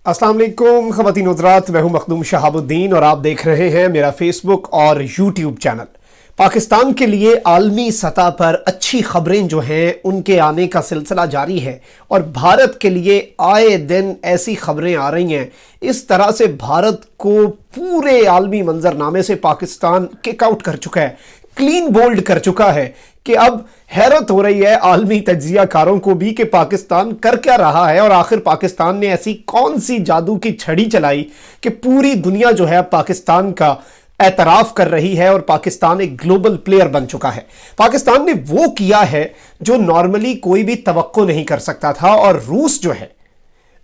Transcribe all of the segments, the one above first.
अस्सलाम वालेकुम ख़वातीन हज़रात, मैं हूं मखदूम शहाबुद्दीन और आप देख रहे हैं मेरा फेसबुक और यूट्यूब चैनल। पाकिस्तान के लिए आलमी सतह पर अच्छी खबरें जो हैं उनके आने का सिलसिला जारी है और भारत के लिए आए दिन ऐसी खबरें आ रही हैं, इस तरह से भारत को पूरे आलमी मंजरनामे से पाकिस्तान किक आउट कर चुका है, क्लीन बोल्ड कर चुका है कि अब हैरत हो रही है आलमी तज्जिया कारों को भी कि पाकिस्तान कर क्या रहा है और आखिर पाकिस्तान ने ऐसी कौन सी जादू की छड़ी चलाई कि पूरी दुनिया जो है पाकिस्तान का एतराफ़ कर रही है और पाकिस्तान एक ग्लोबल प्लेयर बन चुका है। पाकिस्तान ने वो किया है जो नॉर्मली कोई भी तवक्को नहीं कर सकता था और रूस जो है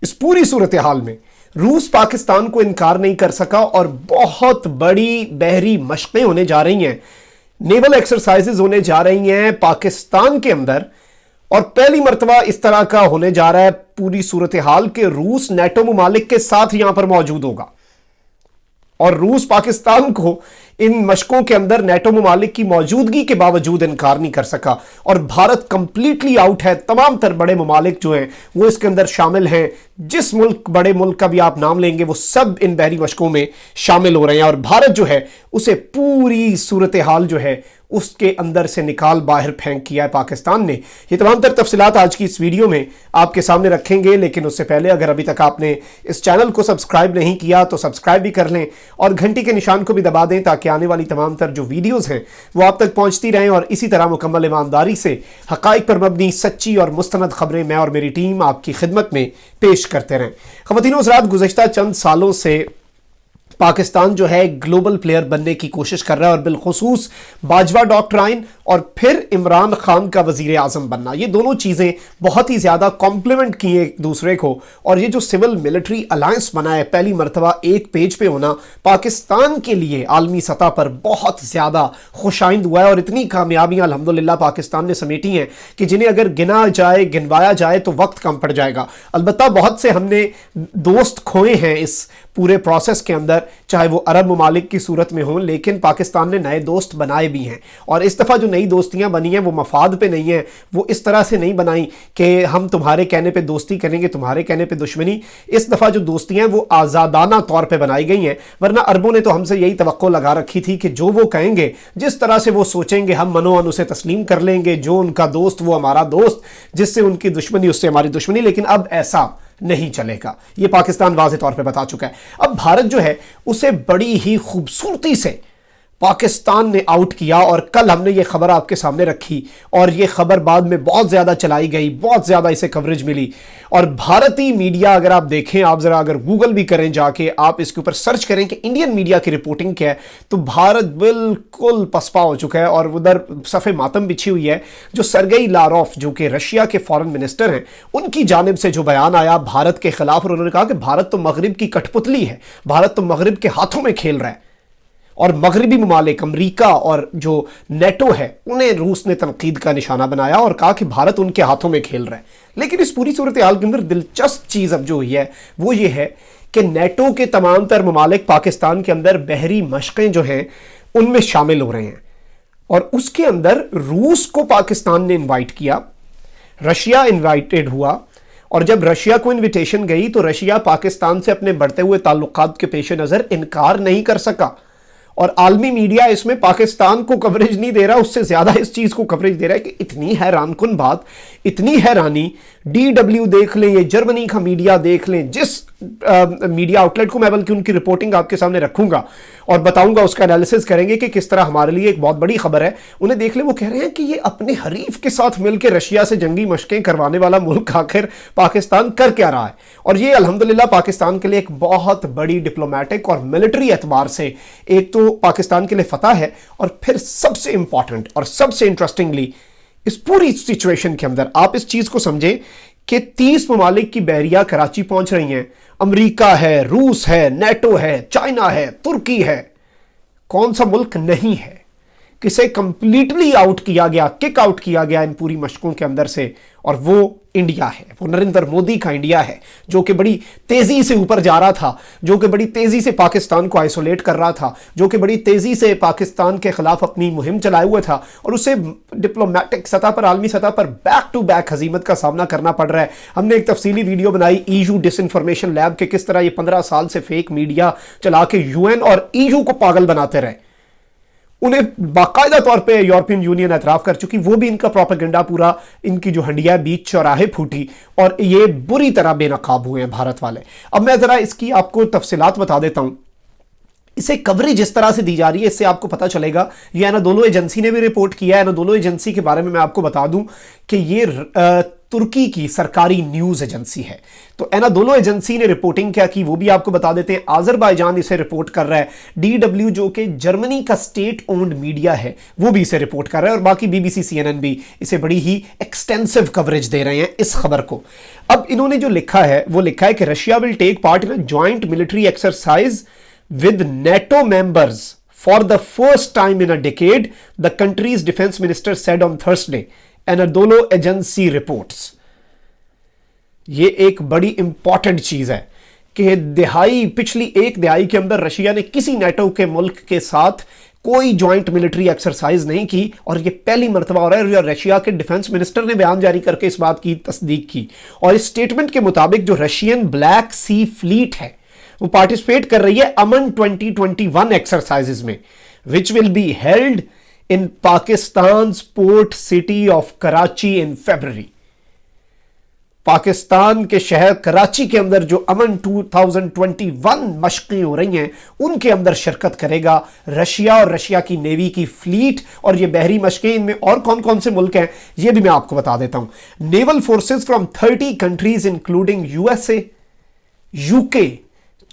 इस पूरी सूरत हाल में रूस पाकिस्तान को इनकार नहीं कर सका और बहुत बड़ी बहरी मशक़ें होने जा रही हैं, नेवल एक्सरसाइजेज होने जा रही हैं पाकिस्तान के अंदर और पहली मर्तबा इस तरह का होने जा रहा है पूरी सूरत हाल के रूस नेटो ममालिक के साथ यहां पर मौजूद होगा और रूस पाकिस्तान को इन मशकों के अंदर नेटो ममालिक की मौजूदगी के बावजूद इनकार नहीं कर सका और भारत कंप्लीटली आउट है। तमाम तर बड़े ममालिक जो हैं वो इसके अंदर शामिल हैं, जिस बड़े मुल्क का भी आप नाम लेंगे वो सब इन बहरी मशकों में शामिल हो रहे हैं और भारत जो है उसे पूरी सूरत हाल जो है उसके अंदर से निकाल बाहर फेंक किया है पाकिस्तान ने। ये तमाम तर तफसीलात आज की इस वीडियो में आपके सामने रखेंगे, लेकिन उससे पहले अगर अभी तक आपने इस चैनल को सब्सक्राइब नहीं किया तो सब्सक्राइब भी कर लें और घंटी के निशान को भी दबा दें ताकि आने वाली तमाम तर जो वीडियोस हैं वो आप तक पहुंचती रहें और इसी तरह मुकम्मल ईमानदारी से हक़ाइक़ पर मबनी सच्ची और मुस्तनद खबरें मैं और मेरी टीम आपकी खिदमत में पेश करते रहें। ख़वातीन व हज़रात, गुज़श्ता चंद सालों से पाकिस्तान जो है ग्लोबल प्लेयर बनने की कोशिश कर रहा है और बिलखुसूस बाजवा डॉक्ट्राइन और फिर इमरान खान का वज़ीर आज़म बनना, ये दोनों चीज़ें बहुत ही ज़्यादा कॉम्प्लीमेंट किए एक दूसरे को और ये जो सिविल मिलिट्री अलायंस बना है पहली मरतबा एक पेज पे होना पाकिस्तान के लिए आलमी सतह पर बहुत ज़्यादा खुशाइंद हुआ है और इतनी कामयाबियाँ अल्हम्दुलिल्लाह पाकिस्तान ने समेटी हैं कि जिन्हें अगर गिनवाया जाए तो वक्त कम पड़ जाएगा। अलबत्ता बहुत से हमने दोस्त खोए हैं इस पूरे प्रोसेस के अंदर, चाहे वो अरब ममालिक की सूरत में हों, लेकिन पाकिस्तान ने नए दोस्त बनाए भी हैं और इस दफ़ा जो नई दोस्तियां बनी हैं वो मफाद पे नहीं है, वो इस तरह से नहीं बनाई कि हम तुम्हारे कहने पे दोस्ती करेंगे तुम्हारे कहने पे दुश्मनी। इस दफ़ा जो दोस्तियां हैं वो आज़ादाना तौर पे बनाई गई हैं, वरना अरबों ने तो हमसे यही तवक्को लगा रखी थी कि जो वो कहेंगे, जिस तरह से वो सोचेंगे हम मनोअन उसे तस्लीम कर लेंगे, जो उनका दोस्त वो हमारा दोस्त, जिससे उनकी दुश्मनी उससे हमारी दुश्मनी। लेकिन अब ऐसा नहीं चलेगा, ये पाकिस्तान वाज़ेह तौर पे बता चुका है। अब भारत जो है उसे बड़ी ही खूबसूरती से पाकिस्तान ने आउट किया और कल हमने ये खबर आपके सामने रखी और ये खबर बाद में बहुत ज़्यादा चलाई गई, बहुत ज़्यादा इसे कवरेज मिली और भारतीय मीडिया अगर आप देखें, आप ज़रा अगर गूगल भी करें जाके आप इसके ऊपर सर्च करें कि इंडियन मीडिया की रिपोर्टिंग क्या है तो भारत बिल्कुल पसपा हो चुका है और उधर सफ़े मातम बिछी हुई है। जो सरगेई लारोफ जो कि रशिया के फॉरेन मिनिस्टर हैं, उनकी जानिब से जो बयान आया भारत के ख़िलाफ़ और उन्होंने कहा कि भारत तो मगरिब की कठपुतली है, भारत तो मगरिब के हाथों में खेल रहा है और मगरबी ममालिक अमरीका और जो नेटो है उन्हें रूस ने तनकीद का निशाना बनाया और कहा कि भारत उनके हाथों में खेल रहा है। लेकिन इस पूरी सूरत हाल के अंदर दिलचस्प चीज़ अब जो हुई है वो ये है कि नेटो के तमाम तर ममालिक पाकिस्तान के अंदर बहरी मशक़ें जो हैं उनमें शामिल हो रहे हैं और उसके अंदर रूस को पाकिस्तान ने इन्वाइट किया, रशिया इन्वाइटेड हुआ और जब रशिया को इन्विटेशन गई तो रशिया पाकिस्तान से अपने बढ़ते हुए ताल्लुकात के पेश नज़र इनकार नहीं कर सका और आलमी मीडिया इसमें पाकिस्तान को कवरेज नहीं दे रहा, उससे ज़्यादा इस चीज़ को कवरेज दे रहा है कि इतनी हैरानकुन बात, इतनी हैरानी, DW देख लें, ये जर्मनी का मीडिया देख लें, जिस मीडिया आउटलेट को मैं बल्कि उनकी रिपोर्टिंग आपके सामने रखूंगा और बताऊंगा, उसका एनालिसिस करेंगे कि किस तरह हमारे लिए एक बहुत बड़ी खबर है, उन्हें देख लें, वो कह रहे हैं कि ये अपने हरीफ के साथ मिलकर रशिया से जंगी मशकें करवाने वाला मुल्क आखिर पाकिस्तान कर क्या रहा है। और ये अल्हम्दुलिल्लाह पाकिस्तान के लिए एक बहुत बड़ी डिप्लोमेटिक और मिलिट्री एतबार से एक तो पाकिस्तान के लिए फतह है और फिर सबसे इंपॉर्टेंट और सबसे इंटरेस्टिंगली इस पूरी सिचुएशन के अंदर आप इस चीज को समझें कि 30 ममालिक की बहरिया कराची पहुंच रही हैं, अमेरिका है, रूस है, नेटो है, चाइना है, तुर्की है, कौन सा मुल्क नहीं है किसे कंप्लीटली आउट किया गया, किक आउट किया गया इन पूरी मशकों के अंदर से, और वो इंडिया है, वो नरेंद्र मोदी का इंडिया है, जो कि बड़ी तेजी से ऊपर जा रहा था, जो कि बड़ी तेजी से पाकिस्तान को आइसोलेट कर रहा था, जो कि बड़ी तेजी से पाकिस्तान के खिलाफ अपनी मुहिम चलाए हुआ था, और उसे डिप्लोमेटिक सतह पर, आलमी सतह पर बैक टू बैक हजीमत का सामना करना पड़ रहा है। हमने एक तफसीली वीडियो बनाई ईयू डिसइंफॉर्मेशन लैब के, किस तरह ये 15 साल से फेक मीडिया चला के यूएन और ईयू को पागल बनाते रहे। उन्हें बाकायदा तौर पे यूरोपियन यूनियन एतराफ कर चुकी, वो भी इनका प्रोपेगेंडा पूरा, इनकी जो हंडिया बीच चौराहे फूटी और ये बुरी तरह बेनकाब हुए हैं भारत वाले। अब मैं जरा इसकी आपको तफसीलात बता देता हूं। इसे कवरेज इस तरह से दी जा रही है, इससे आपको पता चलेगा। ये अनादोलो एजेंसी ने भी रिपोर्ट किया है। अनादोलो एजेंसी के बारे में मैं आपको बता दूं कि ये तुर्की की सरकारी न्यूज एजेंसी है। तो अनादोलो एजेंसी ने रिपोर्टिंग क्या की वो भी आपको बता देते हैं। आज़रबाईजान इसे रिपोर्ट कर रहा है, DW जो कि जर्मनी का स्टेट ओन्ड मीडिया है वो भी इसे रिपोर्ट कर रहा है, और बाकी BBC CNN भी इसे बड़ी ही एक्सटेंसिव कवरेज दे रहे हैं इस खबर को। अब इन्होंने जो लिखा है वो लिखा है कि Russia will take part in a joint military exercise with NATO members for the first time in a decade, the country's defense minister said on Thursday, Anadolu agency reports। ये एक बड़ी इंपॉर्टेंट चीज है कि पिछली एक दिहाई के अंदर रशिया ने किसी नेटो के मुल्क के साथ कोई ज्वाइंट मिलिट्री एक्सरसाइज नहीं की, और ये पहली मर्तबा हो रहा है। रशिया के डिफेंस मिनिस्टर ने बयान जारी करके इस बात की तस्दीक की, और इस स्टेटमेंट के मुताबिक जो रशियन ब्लैक सी फ्लीट है वो पार्टिसिपेट कर रही है अमन 2021 एक्सरसाइजेज में, which will be held in Pakistan port city of Karachi in February. Pakistan के शहर कराची के अंदर जो अमन 2021 मशक़ें हो रही हैं उनके अंदर शिरकत करेगा रशिया और रशिया की नेवी की फ्लीट। और ये बहरी मशक़ें, इनमें और कौन कौन से मुल्क हैं ये भी मैं आपको बता देता हूं। Naval forces from 30 countries including USA, UK,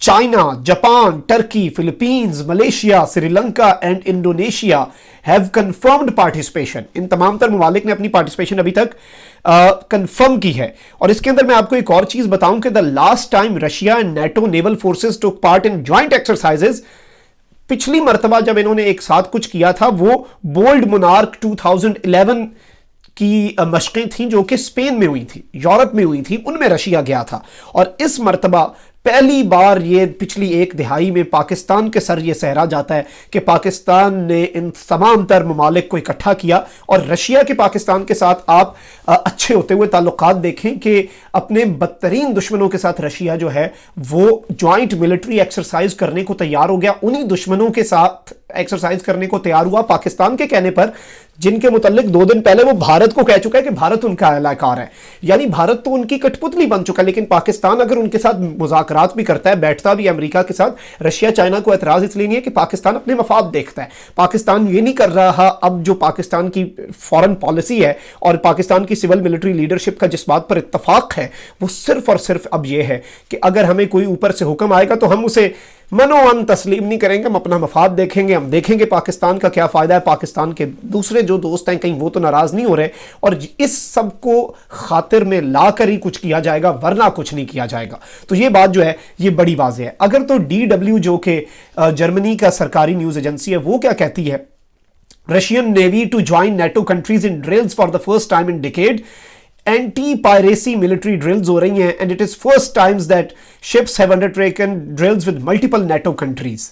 China, Japan, Turkey, Philippines, Malaysia, Sri Lanka and Indonesia have confirmed participation. इन तमाम तर ममालिक ने अपनी पार्टिसिपेशन अभी तक कंफर्म की है। और इसके अंदर मैं आपको एक और चीज बताऊं कि the last time Russia and NATO naval forces took part in joint exercises, पिछली मर्तबा जब इन्होंने एक साथ कुछ किया था वो बोल्ड मोनार्क 2011 की मशक़ें थी जो कि स्पेन में हुई थी, यूरोप में हुई थी, उनमें रशिया गया था। और इस मर्तबा पहली बार ये पिछली एक दिहाई में पाकिस्तान के सर ये सहरा जाता है कि पाकिस्तान ने इन तमाम तर ममालिक को इकट्ठा किया। और रशिया के पाकिस्तान के साथ आप अच्छे होते हुए ताल्लुकात देखें कि अपने बदतरीन दुश्मनों के साथ रशिया जो है वो ज्वाइंट मिलिट्री एक्सरसाइज करने को तैयार हो गया। उन्हीं दुश्मनों के साथ एक्सरसाइज करने को तैयार हुआ पाकिस्तान के कहने पर, जिनके मुतल्लिक 2 दिन पहले वो भारत को कह चुका है कि भारत उनका अलाकार है। यानी भारत तो उनकी कठपुतली बन चुका है, लेकिन पाकिस्तान अगर उनके साथ मुज़ाकरात भी करता है, बैठता भी अमेरिका के साथ, रशिया चाइना को एतराज इसलिए नहीं है कि पाकिस्तान अपने मफाद देखता है। पाकिस्तान ये नहीं कर रहा अब जो पाकिस्तान की फॉरेन पॉलिसी है और पाकिस्तान की सिविल मिलिट्री लीडरशिप का जिस बात पर इत्तफाक है वो सिर्फ और सिर्फ अब ये है कि अगर हमें कोई ऊपर से हुक्म आएगा तो हम उसे मनोवन तस्लीम नहीं करेंगे, हम अपना मफाद देखेंगे, हम देखेंगे पाकिस्तान का क्या फायदा है, पाकिस्तान के दूसरे जो दोस्त हैं कहीं वो तो नाराज नहीं हो रहे, और इस सब को खातिर में ला कर ही कुछ किया जाएगा, वरना कुछ नहीं किया जाएगा। तो ये बात जो है ये बड़ी वाज़ेह है। अगर तो DW जो कि जर्मनी का सरकारी न्यूज एजेंसी है वो क्या कहती है, Russian navy to join NATO countries in drills for the first time in decade, anti piracy military drills हो रही हैं, and it is first times that ships have undertaken drills with multiple NATO countries.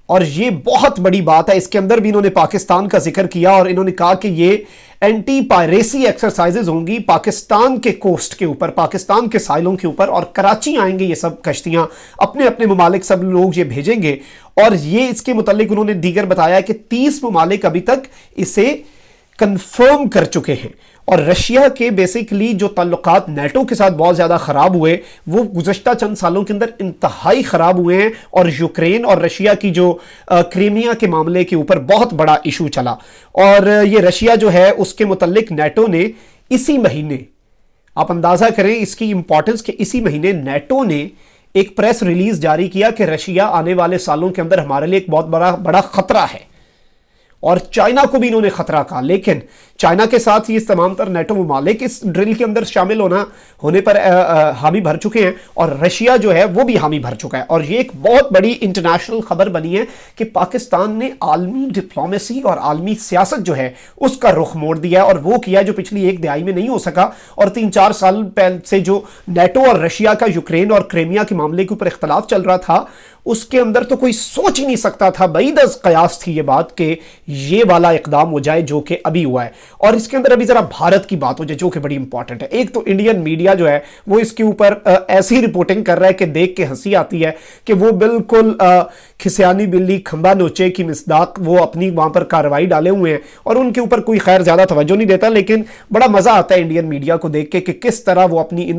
और ये बहुत बड़ी बात है। इसके अंदर भी इन्होंने पाकिस्तान का जिक्र किया और इन्होंने कहा कि ये एंटी पायरेसी एक्सरसाइजेज होंगी पाकिस्तान के कोस्ट के ऊपर, पाकिस्तान के साइलों के ऊपर, और कराची आएंगे ये सब कश्तियां, अपने अपने ममालिक सब लोग ये भेजेंगे। और ये इसके मुतालिक उन्होंने दीगर बताया कि 30 ममालिक अभी तक इसे कंफर्म कर चुके हैं। और रशिया के बेसिकली जो ताल्लुकात नेटो के साथ बहुत ज़्यादा ख़राब हुए वो गुज़श्ता चंद सालों के अंदर इंतहाई ख़राब हुए हैं। और यूक्रेन और रशिया की जो क्रीमिया के मामले के ऊपर बहुत बड़ा इशू चला, और ये रशिया जो है उसके मुतल्लिक नेटो ने इसी महीने, आप अंदाज़ा करें इसकी इंपॉर्टेंस, कि इसी महीने नेटो ने एक प्रेस रिलीज जारी किया कि रशिया आने वाले सालों के अंदर हमारे लिए एक बहुत बड़ा खतरा है। और चाइना को भी इन्होंने खतरा कहा। लेकिन चाइना के साथ ही इस तमाम तर नेटो ममालिक इस ड्रिल के अंदर शामिल होने पर हामी भर चुके हैं, और रशिया जो है वो भी हामी भर चुका है। और ये एक बहुत बड़ी इंटरनेशनल खबर बनी है कि पाकिस्तान ने आलमी डिप्लोमेसी और आलमी सियासत जो है उसका रुख मोड़ दिया है, और वो किया जो पिछली एक दिहाई में नहीं हो सका। और 3-4 साल पहले से जो नेटो और रशिया का यूक्रेन और क्रीमिया के मामले के ऊपर इख्तलाफ चल रहा था, उसके अंदर तो कोई सोच ही नहीं सकता था, बईद अज़ कयास थी ये बात कि ये वाला इकदाम हो जाए जो कि अभी हुआ है। और इसके अंदर अभी जरा भारत की बात हो जाए जो कि बड़ी इंपॉर्टेंट है। एक तो इंडियन मीडिया जो है वो इसके ऊपर ऐसी रिपोर्टिंग कर रहा है कि देख के हंसी आती है कि वो बिल्कुल खिसियानी बिल्ली खंबा नोचे की मिसदाक वो अपनी वहां पर कार्रवाई डाले हुए हैं, और उनके ऊपर कोई खैर ज्यादा तवज्जो नहीं देता। लेकिन बड़ा मजा आता है इंडियन मीडिया को देख के कि किस तरह वो अपनी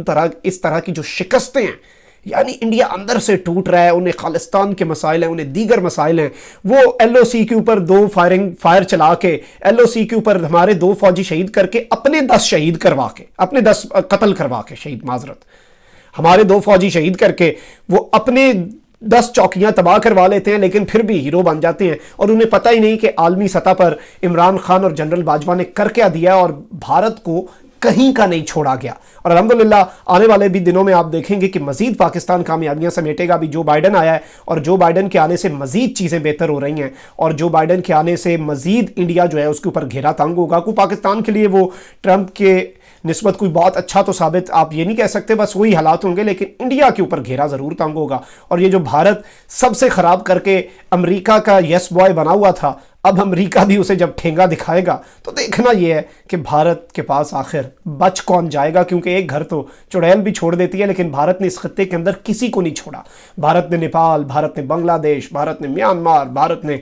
इस तरह की जो शिकस्तें हैं, यानी इंडिया अंदर से टूट रहा है, उन्हें खालिस्तान के मसाइल हैं, उन्हें दीगर मसाइल हैं, वो LOC के ऊपर 2 फायर चला के, LOC के ऊपर हमारे 2 फौजी शहीद करके अपने 10 शहीद करवा के, अपने 10 कत्ल करवा के, शहीद माजरत, हमारे 2 फौजी शहीद करके वो अपने 10 चौकियां तबाह करवा लेते हैं, लेकिन फिर भी हीरो बन जाते हैं। और उन्हें पता ही नहीं कि आलमी सतह पर इमरान खान और जनरल बाजवा ने कर क्या दिया, और भारत को कहीं का नहीं छोड़ा गया। और अल्हम्दुलिल्लाह आने वाले भी दिनों में आप देखेंगे कि मजीद पाकिस्तान कामयाबियां समेटेगा। अभी जो बाइडन आया है, और जो बाइडन के आने से मजीद चीज़ें बेहतर हो रही हैं, और जो बाइडन के आने से मजीद इंडिया जो है उसके ऊपर घेरा तंग होगा। को पाकिस्तान के लिए वो ट्रंप के निस्बत कोई बहुत अच्छा तो साबित आप ये नहीं कह सकते, बस वही हालात होंगे, लेकिन इंडिया के ऊपर घेरा ज़रूर तंग होगा। और ये जो भारत सबसे ख़राब करके अमेरिका का यस बॉय बना हुआ था, अब अमेरिका भी उसे जब ठेंगा दिखाएगा तो देखना यह है कि भारत के पास आखिर बच कौन जाएगा। क्योंकि एक घर तो चुड़ैल भी छोड़ देती है, लेकिन भारत ने इस खत्ते के अंदर किसी को नहीं छोड़ा। भारत ने नेपाल, भारत ने बांग्लादेश, भारत ने म्यांमार, भारत ने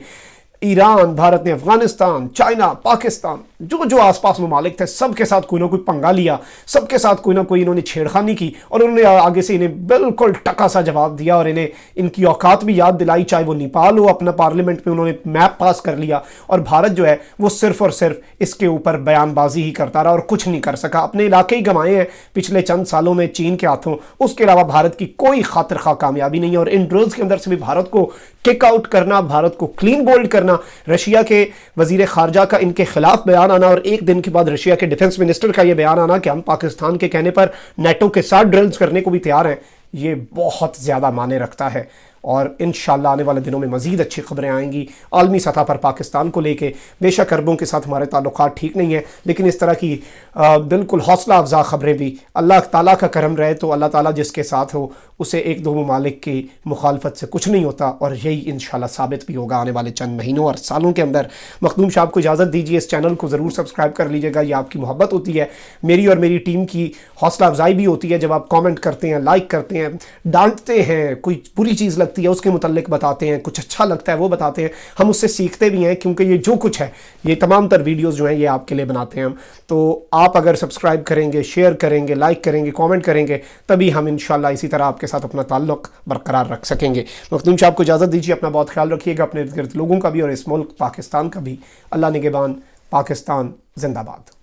ईरान, भारत ने अफगानिस्तान, चाइना, पाकिस्तान, जो जो आसपास ममालिक थे सबके साथ कोई ना कोई पंगा लिया, सबके साथ कोई ना कोई इन्होंने छेड़खानी की, और उन्होंने आगे से इन्हें बिल्कुल टका सा जवाब दिया और इन्हें इनकी औकात भी याद दिलाई। चाहे वो नेपाल हो, अपना पार्लियामेंट में उन्होंने मैप पास कर लिया, और भारत जो है वो सिर्फ और सिर्फ इसके ऊपर बयानबाजी ही करता रहा और कुछ नहीं कर सका। अपने इलाके ही गंवाए हैं पिछले चंद सालों में चीन के हाथों, उसके अलावा भारत की कोई खातिर खा कामयाबी नहीं है। और इन ड्रिल्स के अंदर से भी भारत को किक आउट करना, भारत को क्लीन बोल्ड करना, रशिया के वजीर खारजा का इनके खिलाफ बयान आना, और एक दिन के बाद रशिया के डिफेंस मिनिस्टर का यह बयान आना कि हम पाकिस्तान के कहने पर नेटो के साथ ड्रिल्स करने को भी तैयार हैं, ये बहुत ज़्यादा माने रखता है। और इंशाल्लाह आने वाले दिनों में मज़ीद अच्छी खबरें आएंगी आलमी सतह पर पाकिस्तान को लेके। बेशक अरबों के साथ हमारे ताल्लुकात ठीक नहीं है, लेकिन इस तरह की बिल्कुल हौसला अफजा खबरें भी, अल्लाह ताला का करम रहे तो अल्लाह ताला जिसके साथ हो उसे 1-2 ममालिक की मुखालफत से कुछ नहीं होता, और यही इंशाल्लाह साबित भी होगा आने वाले चंद महीनों और सालों के अंदर। मखदूम साहब को इजाज़त दीजिए, इस चैनल को ज़रूर सब्सक्राइब कर लीजिएगा, ये आपकी मोहब्बत होती है, मेरी और मेरी टीम की हौसला अफजाई भी होती है जब आप कॉमेंट करते हैं, लाइक करते हैं, डांटते हैं, कोई बुरी चीज़ लगती है उसके मुतल्लिक बताते हैं, कुछ अच्छा लगता है वो बताते हैं, हम उससे सीखते भी हैं। क्योंकि ये जो कुछ है, ये तमाम तर वीडियोज़ जो हैं ये आपके लिए बनाते हैं हम। तो आप अगर सब्सक्राइब करेंगे, शेयर करेंगे, लाइक करेंगे, कमेंट करेंगे, तभी हम इंशाल्लाह इसी तरह आपके साथ अपना ताल्लुक़ बरकरार रख सकेंगे। मखदूम साहब को इजाज़त दीजिए, अपना बहुत ख्याल रखिएगा, अपने इर्द गिर्द लोगों का भी और इस मुल्क पाकिस्तान का भी। अल्लाह निगहबान, पाकिस्तान जिंदाबाद।